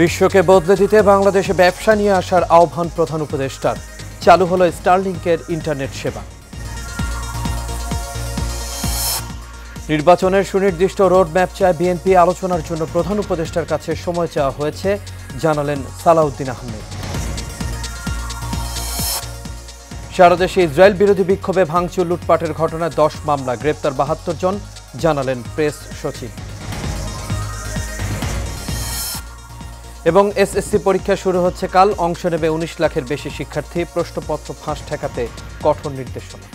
বিশ্বকে বদলে দিতে বাংলাদেশে ব্যবসা নিয়ে আসার আহ্বান প্রধান উপদেষ্টার। চালু হলো স্টারলিংকের ইন্টারনেট সেবা। নির্বাচনের সুনির্দিষ্ট রোডম্যাপ চায় বিএনপি। আলোচনার জন্য প্রধান উপদেষ্টার কাছে সময় চাওয়া হয়েছে, জানালেন সালাউদ্দিন আহমেদ। সারা দেশে ইসরায়েল বিরোধী বিক্ষোভে ভাঙচুর লুটপাটের ঘটনায় 10 মামলা, গ্রেপ্তার 72 জন, জানালেন প্রেস সচিব। এবং এসএসসি পরীক্ষা শুরু হচ্ছে কাল। অংশ নেবে 19 লাখের বেশি শিক্ষার্থী। প্রশ্নপত্র ফাঁস ঠেকাতে কঠোর নির্দেশনা।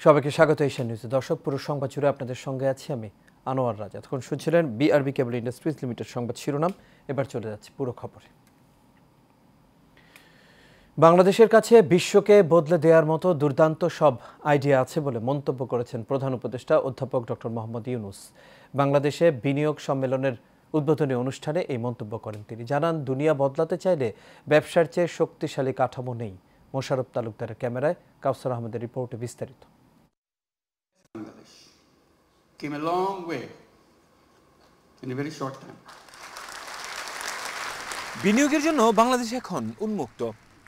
সবাইকে স্বাগত এশিয়ান নিউজে। দর্শক, পুরো সংবাদ জুড়ে আপনাদের সঙ্গে আছি আমি আনোয়ার রাজা। এতক্ষণ শুনছিলেন বিআরবি কেবল ইন্ডাস্ট্রিজ লিমিটেড সংবাদ শিরোনাম। এবার চলে যাচ্ছে পুরো খবরে। বাংলাদেশের কাছে বিশ্বকে বদলে দেওয়ার মতো দুর্দান্ত সব আইডিয়া আছে বলে মন্তব্য করেছেন প্রধান উপদেষ্টা অধ্যাপক ডক্টর মোহাম্মদ ইউনূস। বাংলাদেশে বিনিয়োগ সম্মেলনের উদ্বোধনী অনুষ্ঠানে এই মন্তব্য করেন তিনি। জানান, দুনিয়া বদলাতে চাইলে ব্যবসার চেয়ে শক্তিশালী কাঠামো নেই। মোশাররফ তালুকদারের ক্যামেরায় কাউসার আহমেদের রিপোর্টে বিস্তারিত। Bangladesh came a long way in a very short time. বিনিয়োগের জন্য বাংলাদেশ এখন উন্মুক্ত।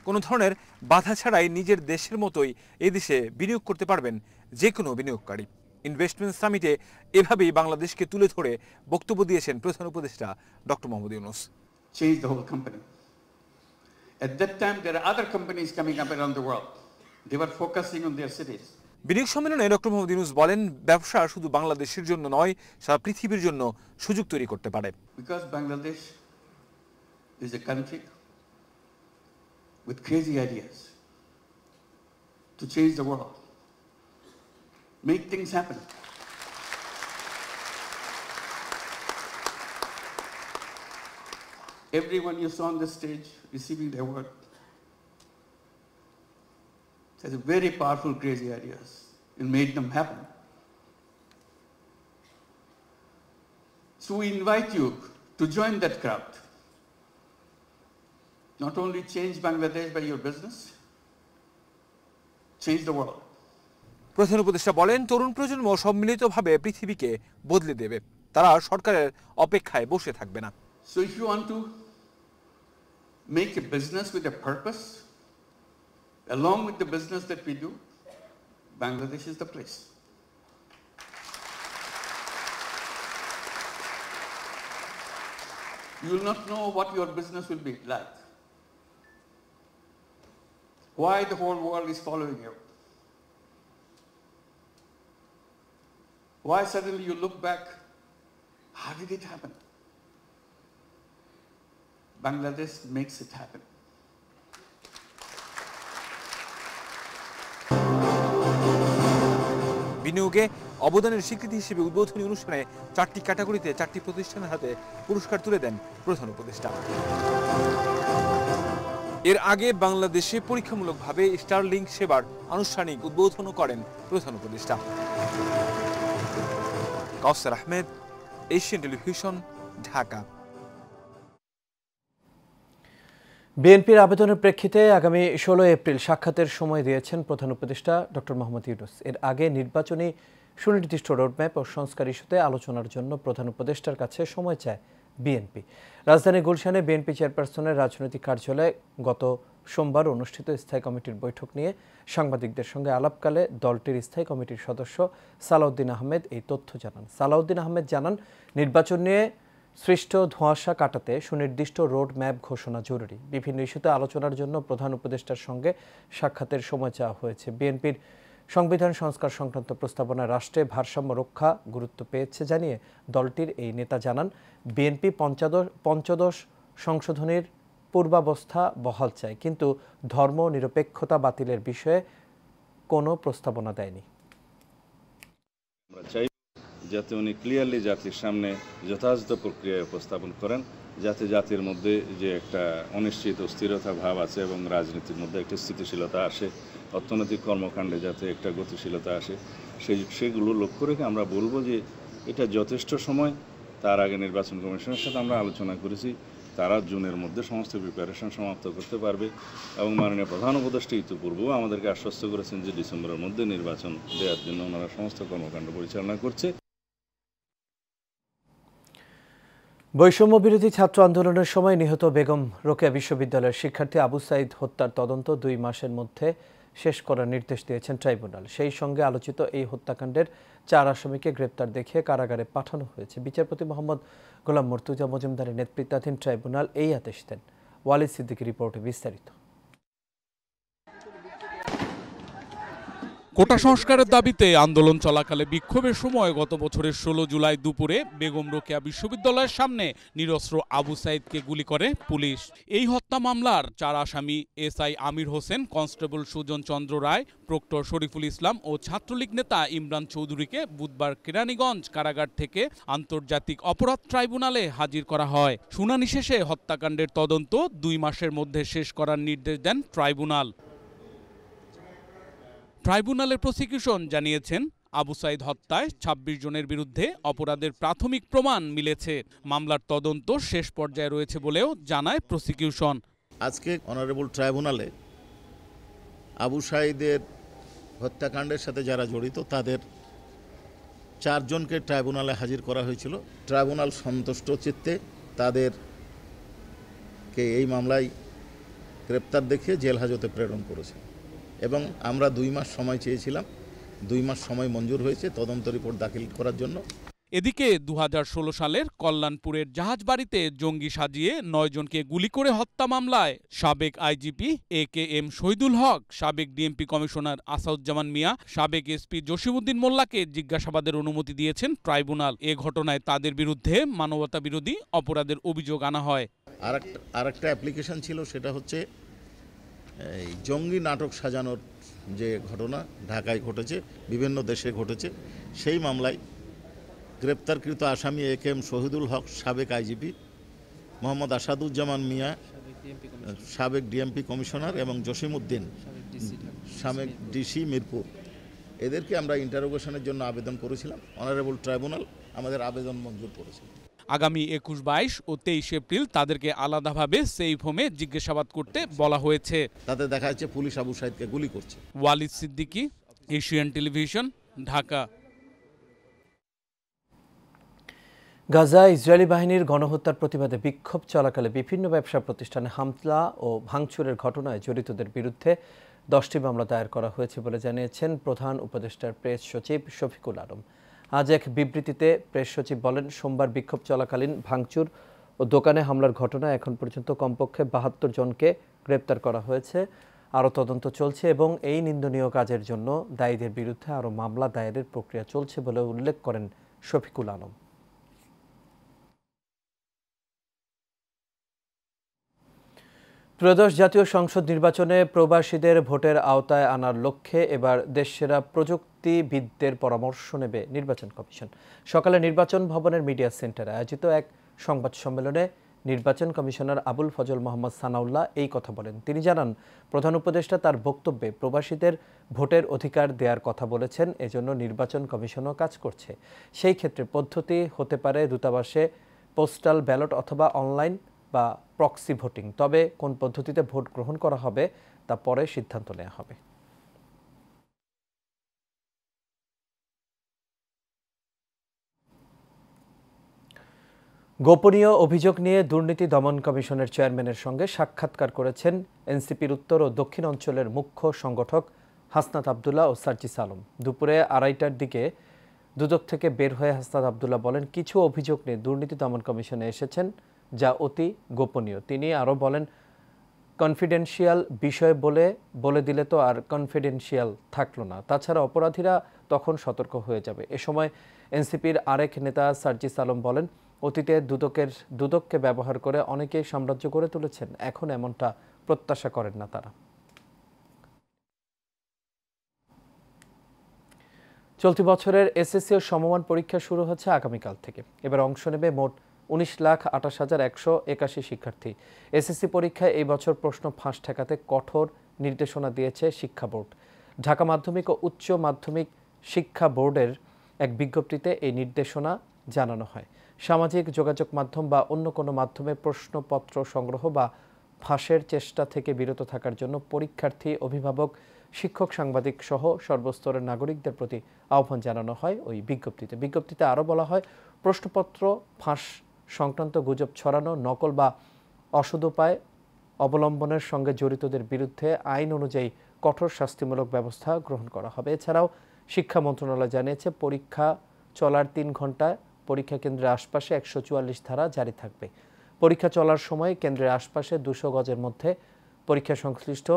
কোনো ধরনের বাধা ছাড়াই নিজের দেশের মতোই এই দেশে বিনিয়োগ করতে পারবেন যে কোনো বিনিয়োগকারী। ইনভেস্টমেন্ট সামিটে এভাবেই বাংলাদেশকে তুলে ধরে বক্তব্য দিয়েছেন প্রধান উপদেষ্টা doctor Mohammad Yunus. Change the whole company. At that time, there are other companies coming up around the world. They were focusing on their cities. বিনিয়োগ সম্মেলনে ডক্টর মোহাম্মদ ইউনূস বলেন, ব্যবসা শুধু বাংলাদেশের জন্য নয়, সারা পৃথিবীর জন্য সুযোগ তৈরি করতে পারে। Because Bangladesh is a country with crazy ideas to change the world, make things happen. Everyone you saw on the stage receiving the award has a very powerful, crazy ideas and made them happen. So we invite you to join that crowd. Not only change Bangladesh by your business, change the world. প্রধান উপদেষ্টা বলেন, তরুণ প্রজন্ম সম্মিলিতভাবে পৃথিবীকে বদলে দেবে। তারা সরকারের অপেক্ষায় বসে থাকবে না। So if you want to make a business with a purpose, along with the business that we do, Bangladesh is the place. You will not know what your business will be like. Why the whole world is following you. Why suddenly you look back, how did it happen? Bangladesh makes it happen. বিনিয়োগে অবদানের স্বীকৃতি হিসেবে উদ্বোধনী অনুষ্ঠানে 4টি ক্যাটাগরিতে 4টি প্রতিষ্ঠানের হাতে পুরস্কার তুলে দেন প্রধান উপদেষ্টা। এর আগে বাংলাদেশে পরীক্ষামূলকভাবে স্টারলিংক সেবার আনুষ্ঠানিক উদ্বোধনও করেন প্রধান উপদেষ্টা। কাউসার আহমেদ, এশিয়ান টেলিভিশন, ঢাকা। বিএনপির আবেদনের প্রেক্ষিতে আগামী 16 এপ্রিল সাক্ষাতের সময় দিয়েছেন প্রধান উপদেষ্টা ডক্টর মোহাম্মদ ইউনূস। এর আগে নির্বাচনী সুনির্দিষ্ট রোডম্যাপ ও সংস্কার ইস্যুতে আলোচনার জন্য প্রধান উপদেষ্টার কাছে সময় চায় বিএনপি। রাজধানী গুলশানে বিএনপি চেয়ারপারসনের রাজনৈতিক কার্যালয়ে গত সোমবার অনুষ্ঠিত স্থায়ী কমিটির বৈঠক নিয়ে সাংবাদিকদের সঙ্গে আলাপকালে দলটির স্থায়ী কমিটির সদস্য সালাউদ্দিন আহমেদ এই তথ্য জানান। সালাউদ্দিন আহমেদ জানান, নির্বাচন নিয়ে সৃষ্ট ধোঁয়াশা কাটাতে সুনির্দিষ্ট রোড ম্যাপ ঘোষণা জরুরি। বিভিন্ন ইস্যুতে আলোচনার জন্য প্রধান উপদেষ্টার সঙ্গে সাক্ষাতের সময় চাওয়া হয়েছে। বিএনপির সংবিধান সংস্কার সংক্রান্ত প্রস্তাবনা রাষ্ট্রে ভারসাম্য রক্ষা গুরুত্ব পেয়েছে জানিয়ে দলটির এই নেতা জানান, বিএনপি পঞ্চদশ সংশোধনীর পূর্বাবস্থা বহাল চায়, কিন্তু ধর্ম নিরপেক্ষতা বাতিলের বিষয়ে কোনো প্রস্তাবনা দেয়নি। যাতে উনি ক্লিয়ারলি জাতির সামনে যথাযথ প্রক্রিয়ায় উপস্থাপন করেন, যাতে জাতির মধ্যে যে একটা অনিশ্চিত অস্থিরতা ভাব আছে এবং রাজনীতির মধ্যে একটা স্থিতিশীলতা আসে, অর্থনৈতিক কর্মকাণ্ডে যাতে একটা গতিশীলতা আসে, সেগুলো লক্ষ্য রেখে আমরা বলবো যে এটা যথেষ্ট সময় তার আগে নির্বাচন কমিশনের সাথে আমরা আলোচনা করেছি, তারা জুনের মধ্যে সমস্ত প্রিপারেশন সমাপ্ত করতে পারবে এবং মাননীয় প্রধান উপদেষ্টা ইতিপূর্বেও আমাদেরকে আশ্বস্ত করেছেন যে ডিসেম্বরের মধ্যে নির্বাচন দেওয়ার জন্য ওনারা সমস্ত কর্মকাণ্ড পরিচালনা করছে। বৈষম্য বিরোধী ছাত্র আন্দোলনের সময় নিহত বেগম রোকেয়া বিশ্ববিদ্যালয়ের শিক্ষার্থী আবু সাইদ হত্যার তদন্ত 2 মাসের মধ্যে শেষ করার নির্দেশ দিয়েছেন ট্রাইব্যুনাল। সেই সঙ্গে আলোচিত এই হত্যাকাণ্ডের 4 আসামিকে গ্রেপ্তার দেখিয়ে কারাগারে পাঠানো হয়েছে। বিচারপতি মোহাম্মদ গোলাম মর্তুজা মজুমদারের নেতৃত্বাধীন ট্রাইব্যুনাল এই আদেশ দেন। ওয়ালিদ সিদ্দিকীর রিপোর্টে বিস্তারিত। কোটা সংস্কারের দাবিতে আন্দোলন চলাকালে বিক্ষোভের সময় গত বছরের 16 জুলাই দুপুরে বেগম রোকেয়া বিশ্ববিদ্যালয়ের সামনে নিরস্ত্র আবু সাইদকে গুলি করে পুলিশ। এই হত্যা মামলার 4 আসামি এসআই আমির হোসেন, কনস্টেবল সুজন চন্দ্র রায়, প্রক্টর শরীফুল ইসলাম ও ছাত্রলীগ নেতা ইমরান চৌধুরীকে বুধবার কেরানীগঞ্জ কারাগার থেকে আন্তর্জাতিক অপরাধ ট্রাইব্যুনালে হাজির করা হয়। শুনানি শেষে হত্যাকাণ্ডের তদন্ত 2 মাসের মধ্যে শেষ করার নির্দেশ দেন ট্রাইব্যুনাল। ট্রাইব্যুনালের প্রসিকিউশন জানিয়েছেন, আবু সাইদ হত্যায় 26 জনের বিরুদ্ধে অপরাধের প্রাথমিক প্রমাণ মিলেছে। মামলার তদন্ত শেষ পর্যায়ে রয়েছে বলেও জানায় প্রসিকিউশন। আজকে অনারেবল ট্রাইব্যুনালে আবু সাইদের হত্যাকাণ্ডের সাথে যারা জড়িত তাদের 4 জনকে ট্রাইব্যুনালে হাজির করা হয়েছিল। ট্রাইব্যুনাল সন্তুষ্ট চিত্তে তাদেরকে এই মামলায় গ্রেপ্তার দেখিয়ে জেল হাজতে প্রেরণ করেছে এবং আমরা 2 মাস সময় চেয়েছিলাম। 2 মাস সময় মঞ্জুর হয়েছে তদন্ত রিপোর্ট দাখিল করার জন্য। এদিকে 2016 সালের কল্যাণপুরের জাহাজবাড়িতে জঙ্গি সাজিয়ে 9 জনকে গুলি করে হত্যা মামলায় সাবেক আইজিপি AKM শহীদুল হক, সাবেক ডিএমপি কমিশনার আসাদুজ্জামান মিয়া, সাবেক এসপি জসিমউদ্দিন মোল্লাকে জিজ্ঞাসাবাদের অনুমতি দিয়েছেন ট্রাইব্যুনাল। এ ঘটনায় তাদের বিরুদ্ধে মানবতা বিরোধী অপরাধের অভিযোগ আনা হয়। আরেকটা অ্যাপ্লিকেশন ছিল, সেটা হচ্ছে এই জঙ্গি নাটক সাজানোর যে ঘটনা ঢাকায় ঘটেছে, বিভিন্ন দেশে ঘটেছে, সেই মামলায় গ্রেপ্তারকৃত আসামি AKM শহীদুল হক, সাবেক আইজিপি, মোহাম্মদ আসাদুজ্জামান মিয়া, সাবেক ডিএমপি কমিশনার এবং জসিমউদ্দিন, সাবেক ডিসি মিরপুর, এদেরকে আমরা ইন্টারোগেশনের জন্য আবেদন করেছিলাম। অনারেবল ট্রাইব্যুনাল আমাদের আবেদন মঞ্জুর করেছে। আগামী 21, 22 ও 23 এপ্রিল তাদেরকে আলাদাভাবে সেফ হোমে জিজ্ঞাসাবাদ করতে বলা হয়েছে। তাতে দেখা যাচ্ছে পুলিশ আবু সাইদকে গুলি করছে। Walid Siddiqui, Asian television, Dhaka. Gaza Israeli বাহিনীর গণহত্যার প্রতিবাদে বিক্ষোভ চলাকালে বিভিন্ন ব্যবসা প্রতিষ্ঠানে হামলা ও ভাঙচুরের ঘটনায় জড়িতদের বিরুদ্ধে 10টি মামলা দায়ের করা হয়েছে বলে জানিয়েছেন প্রধান উপদেষ্টার প্রেস সচিব শফিকুল আলম। আজ এক বিবৃতিতে প্রেস সচিব বলেন, সোমবার বিক্ষোভ চলাকালীন ভাঙচুর ও দোকানে হামলার ঘটনায় এখন পর্যন্ত কমপক্ষে 72 জনকে গ্রেপ্তার করা হয়েছে। আরও তদন্ত চলছে এবং এই নিন্দনীয় কাজের জন্য দায়ীদের বিরুদ্ধে আরও মামলা দায়েরের প্রক্রিয়া চলছে বলে উল্লেখ করেন শফিকুল আলম। ত্রয়োদশ জাতীয় সংসদ নির্বাচনে প্রবাসীদের ভোটের আওতায় আনার লক্ষ্যে এবার দেশসেরা প্রযুক্তিবিদদের পরামর্শ নেবে নির্বাচন কমিশন। সকালে নির্বাচন ভবনের মিডিয়া সেন্টারে আয়োজিত এক সংবাদ সম্মেলনে নির্বাচন কমিশনার আবুল ফজল মোহাম্মদ সানাউল্লাহ এই কথা বলেন। তিনি জানান, প্রধান উপদেষ্টা তার বক্তব্যে প্রবাসীদের ভোটের অধিকার দেওয়ার কথা বলেছেন, এজন্য নির্বাচন কমিশনও কাজ করছে। সেই ক্ষেত্রে পদ্ধতি হতে পারে দূতাবাসে পোস্টাল ব্যালট অথবা অনলাইন বা প্রক্সি ভোটিং। তবে কোন পদ্ধতিতে ভোট গ্রহণ করা হবে তা পরে সিদ্ধান্ত নেওয়া হবে। গোপনীয় অভিযোগ নিয়ে দুর্নীতি দমন কমিশনের চেয়ারম্যানের সঙ্গে সাক্ষাৎকার করেছেন এনসিপির উত্তর ও দক্ষিণ অঞ্চলের মুখ্য সংগঠক হাসনাত আবদুল্লাহ ও সার্জিস আলম। দুপুরে 2:30টার দিকে দুদক থেকে বের হয়ে হাসনাত আবদুল্লাহ বলেন, কিছু অভিযোগ নিয়ে দুর্নীতি দমন কমিশনে এসেছেন যা অতি গোপনীয়। তিনি আরও বলেন, কনফিডেন্সিয়াল বিষয় বলে দিলে তো আর কনফিডেন্সিয়াল থাকলো না, তাছাড়া অপরাধীরা তখন সতর্ক হয়ে যাবে। এ সময় এনসিপির আরেক নেতা সার্জিস আলম বলেন, অতীতে দুদককে ব্যবহার করে অনেকেই সাম্রাজ্য গড়ে তুলেছেন, এখন এমনটা প্রত্যাশা করেন না তারা। চলতি বছরের এসএসসি ও সমমান পরীক্ষা শুরু হচ্ছে আগামীকাল থেকে। এবার অংশ নেবে মোট 19,28,181 শিক্ষার্থী। এসএসসি পরীক্ষায় এই বছর প্রশ্ন ফাঁস ঠেকাতে কঠোর নির্দেশনা দিয়েছে শিক্ষা বোর্ড। ঢাকা মাধ্যমিক ও উচ্চ মাধ্যমিক শিক্ষা বোর্ডের এক বিজ্ঞপ্তিতে এই নির্দেশনা জানানো হয়। সামাজিক যোগাযোগ মাধ্যম বা অন্য কোনো মাধ্যমে প্রশ্নপত্র সংগ্রহ বা ফাঁসের চেষ্টা থেকে বিরত থাকার জন্য পরীক্ষার্থী, অভিভাবক, শিক্ষক, সাংবাদিক সহ সর্বস্তরের নাগরিকদের প্রতি আহ্বান জানানো হয় ওই বিজ্ঞপ্তিতে। বিজ্ঞপ্তিতে আরও বলা হয়, প্রশ্নপত্র ফাঁস সংক্রান্ত গুজব ছড়ানো, নকল বা অসদুপায় অবলম্বনের সঙ্গে জড়িতদের বিরুদ্ধে আইন অনুযায়ী কঠোর শাস্তিমূলক ব্যবস্থা গ্রহণ করা হবে। এছাড়াও শিক্ষা মন্ত্রণালয় জানিয়েছে, পরীক্ষা চলার 3 ঘণ্টায় পরীক্ষা কেন্দ্রের আশপাশে 144 ধারা জারি থাকবে। পরীক্ষা চলার সময় কেন্দ্রের আশপাশে 200 গজের মধ্যে পরীক্ষা সংশ্লিষ্ট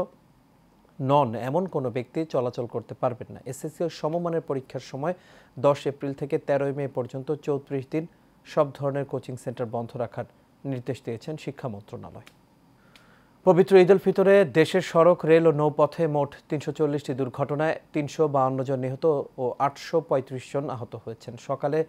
নন এমন কোনো ব্যক্তি চলাচল করতে পারবেন না। এসএসসি ও সমমানের পরীক্ষার সময় 10 এপ্রিল থেকে 13 মে পর্যন্ত 34 দিন সব ধরনের কোচিং সেন্টার বন্ধ রাখার নির্দেশ দিয়েছেন শিক্ষা মন্ত্রণালয়। পবিত্র ঈদ উল ফিতরে দেশের সড়ক, রেল ও নৌপথে মোট 340টি দুর্ঘটনায় 352 জন নিহত ও 835 জন আহত হয়েছেন। সকালে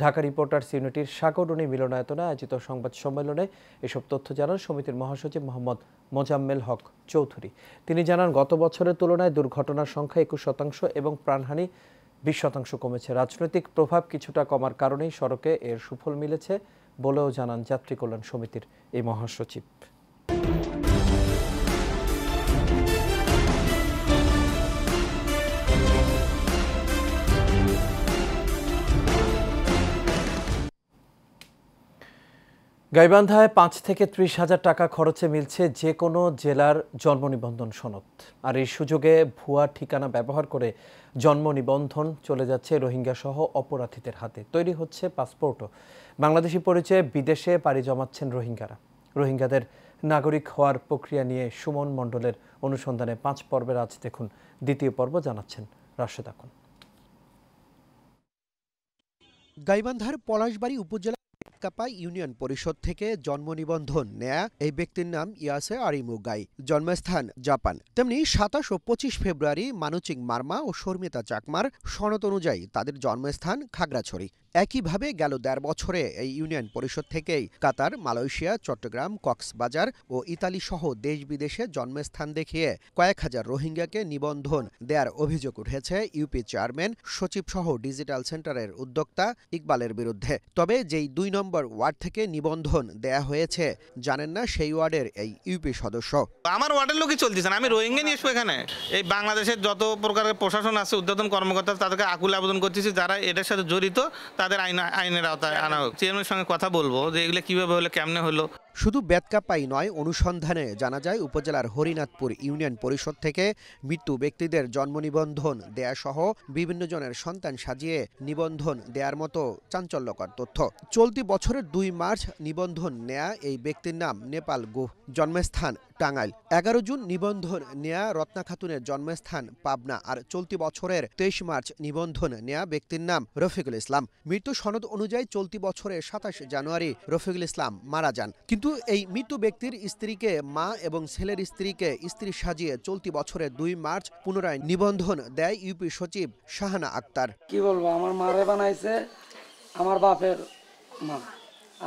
ঢাকা রিপোর্টার্স ইউনিটির সাগরণী মিলনায়তনে আয়োজিত সংবাদ সম্মেলনে এসব তথ্য জানান সমিতির মহাসচিব মোহাম্মদ মোজাম্মেল হক চৌধুরী। তিনি জানান, গত বছরের তুলনায় দুর্ঘটনার সংখ্যা 21% এবং প্রাণহানি 20% কমেছে। রাজনৈতিক প্রভাব কিছুটা কমার কারণেই সড়কে এর সুফল মিলেছে বলেও জানান যাত্রী কল্যাণ সমিতির এই মহাসচিব। গাইবান্ধায় 5 থেকে 30 হাজার টাকা খরচে মিলছে যে কোনো জেলার জন্ম নিবন্ধন সনদ। আর এই সুযোগে ভুয়া ঠিকানা ব্যবহার করে জন্ম নিবন্ধন চলে যাচ্ছে রোহিঙ্গা সহ অপরাধীদের হাতে। তৈরি হচ্ছে পাসপোর্টও। বাংলাদেশি পরিচয়ে বিদেশে পাড়ি জমাচ্ছেন রোহিঙ্গারা। রোহিঙ্গাদের নাগরিক হওয়ার প্রক্রিয়া নিয়ে সুমন মণ্ডলের অনুসন্ধানে 5 পর্বের আজ দেখুন দ্বিতীয় পর্ব, জানাচ্ছেন রাশেদ আকুন। গাইবান্ধার পলাশবাড়ী উপজেলা কাপা ইউনিয়ন পরিষদ থেকে জন্ম নিবন্ধন নেয়া এই ব্যক্তির নাম ইয়াসে আরিমু গাই। জন্মস্থান জাপান। তেমনি 27 ও 25 ফেব্রুয়ারি মানুচিং মার্মা ও শর্মিতা চাকমার সনদ অনুযায়ী তাদের জন্মস্থান খাগড়াছড়ি। একইভাবে গেল 1.5 বছরে এই ইউনিয়ন পরিষদ থেকেই কাতার, মালয়েশিয়া, চট্টগ্রাম, কক্সবাজার ও ইতালি সহ দেশ বিদেশে জন্মস্থান দেখিয়ে কয়েক হাজার রোহিঙ্গাকে নিবন্ধন দেওয়ার অভিযোগ উঠেছে ইউপি চেয়ারম্যান, সচিব সহ ডিজিটাল সেন্টারের উদ্যোক্তা ইকবালের বিরুদ্ধে। তবে যেই 2 নম্বর ওয়ার্ড থেকে নিবন্ধন দেয়া হয়েছে জানেন না সেই ওয়ার্ডের এই ইউপি সদস্য। আমার ওয়ার্ডের লোকই চলতেছে না, আমি রোহিঙ্গা নিয়ে এসবো এখানে। এই বাংলাদেশের যত প্রকারের প্রশাসন আছে, উদ্বোধন কর্মকর্তা, তাদেরকে আকুল আবেদন করতেছি যারা এটার সাথে জড়িত তাদের আইনের আওতায় আনা হোক। চেয়ারম্যানের সঙ্গে কথা বলবো যে এগুলো কিভাবে হলো, কেমনে হলো। শুধু বেতকাপাই নয়, অনুসন্ধানে জানা যায় উপজেলার হরিনাথপুর ইউনিয়ন পরিষদ থেকে মৃত্যু ব্যক্তিদের জন্ম নিবন্ধন দেয়া সহ বিভিন্ন জনের সন্তান সাজিয়ে নিবন্ধন দেওয়ার মতো চাঞ্চল্যকর তথ্য। চলতি বছরের 2 মার্চ নিবন্ধন নেয়া এই ব্যক্তির নাম নেপাল গুহ, জন্মস্থান টাঙ্গাইল। 11 জুন নিবন্ধন নেয়া রত্না খাতুনের জন্মস্থান পাবনা। আর চলতি বছরের 23 মার্চ নিবন্ধন নেয়া ব্যক্তির নাম রফিকুল ইসলাম। মৃত্যু সনদ অনুযায়ী চলতি বছরের 27 জানুয়ারি রফিকুল ইসলাম মারা যান। কিন্তু এই মৃত্যু ব্যক্তির স্ত্রীকে মা এবং ছেলের স্ত্রীকে স্ত্রী সাজিয়ে চলতি বছরের 2 মার্চ পুনরায় নিবন্ধন দেয় ইউপি সচিব শাহানা আক্তার। কি বলবো, আমার মারে বানাইছে আমার বাপের মা,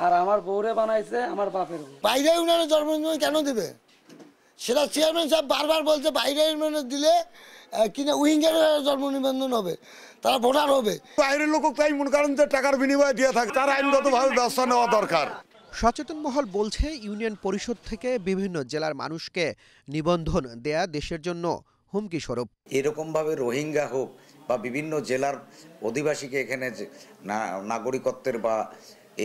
আর আমার বউরে বানাইছে আমার বাপের বউ। বাইরে ইউনিয়নের জন্ম নিবন্ধন কেন দেবে সেটা চেয়ারম্যান সাহেব বারবার বলছে। বাইরে ইউনিয়নে দিলে কিনা উইঙ্গের জন্ম নিবন্ধন হবে, তারা ভোটার হবে। বাইরের লোক তাই মনে করেন যে টাকার বিনিময়ে দিয়ে থাকে, তার আইনগতভাবে ব্যবস্থা নেওয়া দরকার। সচেতন মহল বলছে, ইউনিয়ন পরিষদ থেকে বিভিন্ন জেলার মানুষকে নিবন্ধন দেয়া দেশের জন্য হুমকি স্বরূপ। এরকমভাবে রোহিঙ্গা হোক বা বিভিন্ন জেলার অধিবাসীকে এখানে নাগরিকত্বের বা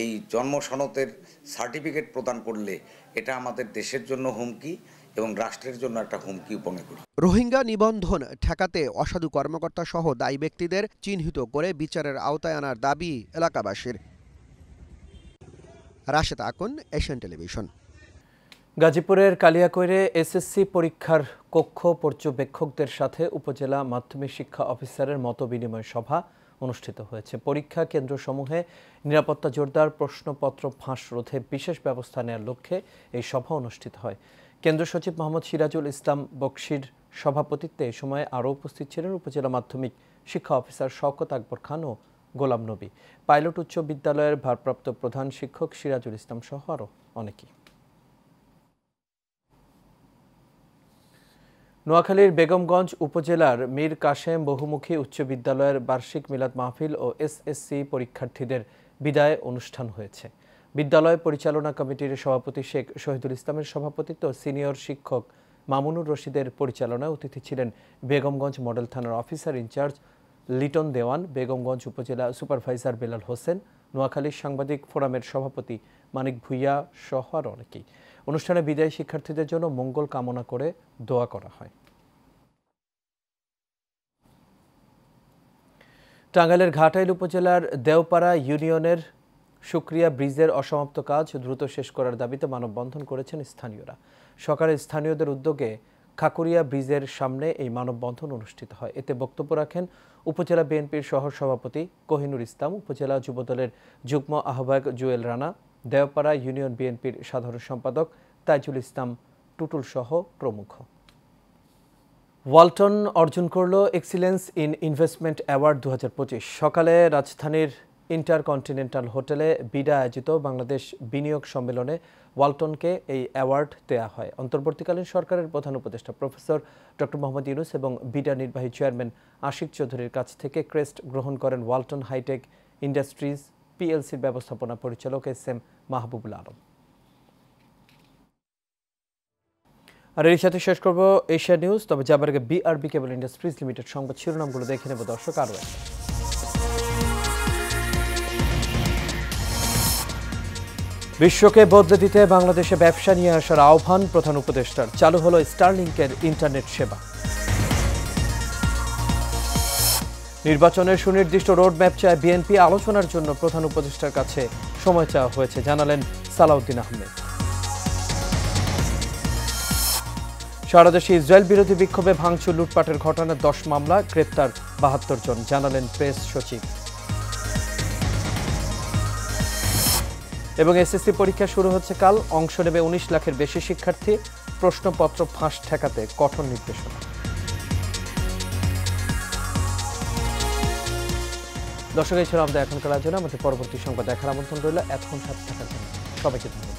এই জন্ম সনদের সার্টিফিকেট প্রদান করলে এটা আমাদের দেশের জন্য হুমকি এবং রাষ্ট্রের জন্য একটা হুমকি মনে করি। রোহিঙ্গা নিবন্ধন ঠেকাতে অসাধু কর্মকর্তা সহ দায়ী ব্যক্তিদের চিহ্নিত করে বিচারের আওতায় আনার দাবি এলাকাবাসীর। Rashed Akun, Asian television. গাজীপুরের কালিয়াকৈরে এসএসসি পরীক্ষার কক্ষ পর্যবেক্ষকদের সাথে উপজেলা মাধ্যমিক শিক্ষা অফিসারের মতবিনিময় সভা অনুষ্ঠিত হয়েছে। পরীক্ষা কেন্দ্রসমূহে নিরাপত্তা জোরদার, প্রশ্নপত্র ফাঁস রোধে বিশেষ ব্যবস্থা নেওয়ার লক্ষ্যে এই সভা অনুষ্ঠিত হয়। কেন্দ্র সচিব মোহাম্মদ সিরাজুল ইসলাম বকশির সভাপতিত্বে এ সময় আরও উপস্থিত ছিলেন উপজেলা মাধ্যমিক শিক্ষা অফিসার শওকত আকবর খান ও গোলাম নবী, পাইলট উচ্চ বিদ্যালয়ের ভারপ্রাপ্ত প্রধান শিক্ষক সিরাজুল ইসলাম সহ আরও অনেকেই। নোয়াখালীর বেগমগঞ্জ উপজেলার মীর কাসেম বহুমুখী উচ্চ বিদ্যালয়ের বার্ষিক মিলাদ মাহফিল ও এসএসসি পরীক্ষার্থীদের বিদায় অনুষ্ঠান হয়েছে। বিদ্যালয় পরিচালনা কমিটির সভাপতি শেখ শহীদুল ইসলামের সভাপতিত্ব, সিনিয়র শিক্ষক মামুনুর রশিদের পরিচালনায় অতিথি ছিলেন বেগমগঞ্জ মডেল থানার অফিসার ইনচার্জ লিটন দেওয়ান, বেগমগঞ্জ উপজেলা সুপারভাইজার বেলাল হোসেন, নোয়াখালী সাংবাদিক ফোরামের সভাপতি মানিক ভুইয়া সহ আর অনেকেই। অনুষ্ঠানে বিদায়ী শিক্ষার্থীদের জন্য মঙ্গল কামনা করে দোয়া করা হয়। টাঙ্গাইলের ঘাটাইল উপজেলার দেওপাড়া ইউনিয়নের শুক্রিয়া ব্রিজের অসমাপ্ত কাজ দ্রুত শেষ করার দাবিতে মানববন্ধন করেছেন স্থানীয়রা। সকালে স্থানীয়দের উদ্যোগে খাকুরিয়া ব্রিজের সামনে এই মানববন্ধন অনুষ্ঠিত হয়। এতে বক্তব্য রাখেন উপজেলা বিএনপির সহ সভাপতি কোহিনুর ইসলাম, উপজেলা যুবদলের যুগ্ম আহ্বায়ক জুয়েল রানা, দেওপাড়া ইউনিয়ন বিএনপির সাধারণ সম্পাদক তাইজুল ইসলাম টুটুল সহ প্রমুখ। ওয়ালটন অর্জন করল এক্সিলেন্স ইন ইনভেস্টমেন্ট অ্যাওয়ার্ড 2025। সকালে রাজধানীর ইন্টারকন্টিনেন্টাল হোটেলে বিডা আয়োজিত বাংলাদেশ বিনিয়োগ সম্মেলনে ওয়ালটনকে এই অ্যাওয়ার্ড দেয়া হয়। অন্তর্বর্তীকালীন সরকারের প্রধান উপদেষ্টা প্রফেসর ডক্টর মোহাম্মদ ইউনুস এবং বিডা নির্বাহী চেয়ারম্যান আশিক চৌধুরীর কাছ থেকে ক্রেস্ট গ্রহণ করেন ওয়ালটন হাইটেক ইন্ডাস্ট্রিজ পিএলসির ব্যবস্থাপনা পরিচালক এস.এম. মাহবুবুল আলম। আর এর সাথে শেষ করব এশিয়া নিউজ। তবে যাবার আগে বিআরবি কেবল ইন্ডাস্ট্রিজ লিমিটেড সংবাদ শিরোনামগুলো দেখে নেব দর্শক। আরও এক বিশ্বকে বদলে দিতে বাংলাদেশে ব্যবসা নিয়ে আসার আহ্বান প্রধান উপদেষ্টার। চালু হলো স্টারলিংকের ইন্টারনেট সেবা। নির্বাচনের সুনির্দিষ্ট রোডম্যাপ চায় বিএনপি, আলোচনার জন্য প্রধান উপদেষ্টার কাছে সময় চাওয়া হয়েছে জানালেন সালাউদ্দিন আহমেদ। সারা দেশে ইসরায়েল বিরোধী বিক্ষোভে ভাঙচুর লুটপাটের ঘটনায় 10 মামলা, গ্রেপ্তার 72 জন জানালেন প্রেস সচিব। এবং এসএসসি পরীক্ষা শুরু হচ্ছে কাল, অংশ নেবে 19 লাখের বেশি শিক্ষার্থী, প্রশ্নপত্র ফাঁস ঠেকাতে কঠোর নির্দেশনা। দর্শক, এই ছিল আমাদের এখনকার আয়োজনে। আমাদের পরবর্তী সংবাদ দেখার আমন্ত্রণ রইল। এতক্ষণ সাথে থাকার জন্য সবাইকে ধন্যবাদ।